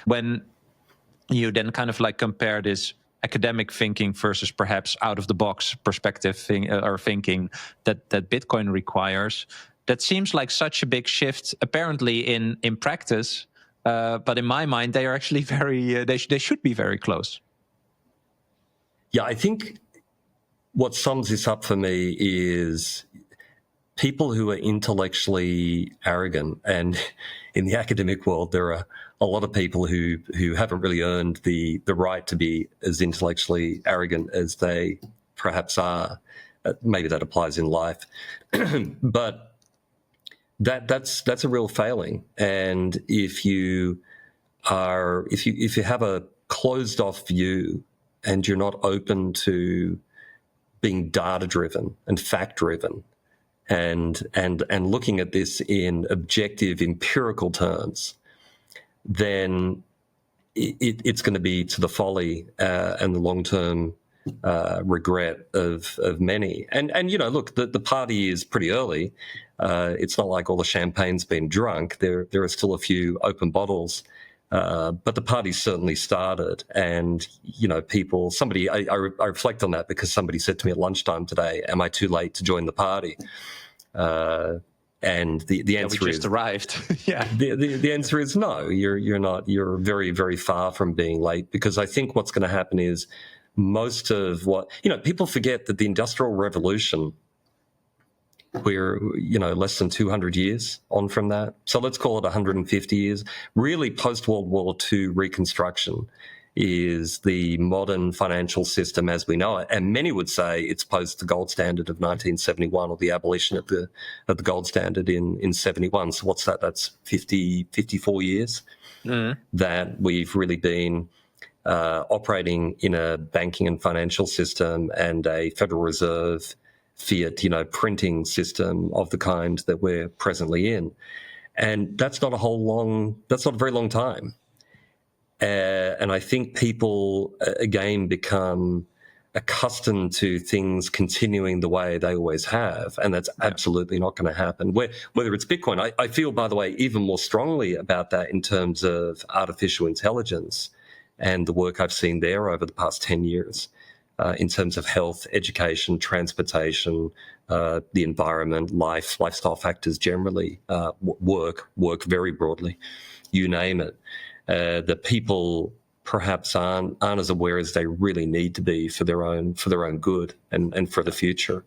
When you then kind of like compare this academic thinking versus perhaps out of the box perspective thinking that Bitcoin requires, that seems like such a big shift apparently in practice. But in my mind, they are actually very, they should be very close. Yeah, I think what sums this up for me is people who are intellectually arrogant, and in the academic world, there are a lot of people who haven't really earned the right to be as intellectually arrogant as they perhaps are. Maybe that applies in life, but that's a real failing. And if you have a closed off view and you're not open to being data driven and fact driven, and looking at this in objective empirical terms, then it's going to be to the folly and the long-term regret of many. And look, the party is pretty early. It's not like all the champagne's been drunk. There are still a few open bottles, but the party's certainly started. And I reflect on that because somebody said to me at lunchtime today, "Am I too late to join the party?" And the answer is, just arrived. Yeah. The answer is no. You're not. You're very, very far from being late, because I think what's going to happen is most of what people forget that the Industrial Revolution, we're less than 200 years on from that. So let's call it 150 years. Really, post World War II Reconstruction is the modern financial system as we know it, and many would say it's post the gold standard of 1971, or the abolition of the gold standard in 71. So what's that? That's 54 years that we've really been operating in a banking and financial system and a Federal Reserve fiat, printing system of the kind that we're presently in, and that's not a very long time. And I think people, again, become accustomed to things continuing the way they always have, and that's absolutely not going to happen. Whether it's Bitcoin, I feel, by the way, even more strongly about that in terms of artificial intelligence and the work I've seen there over the past 10 years in terms of health, education, transportation, the environment, lifestyle factors generally, work very broadly, you name it. That people perhaps aren't as aware as they really need to be for their own good and for the future.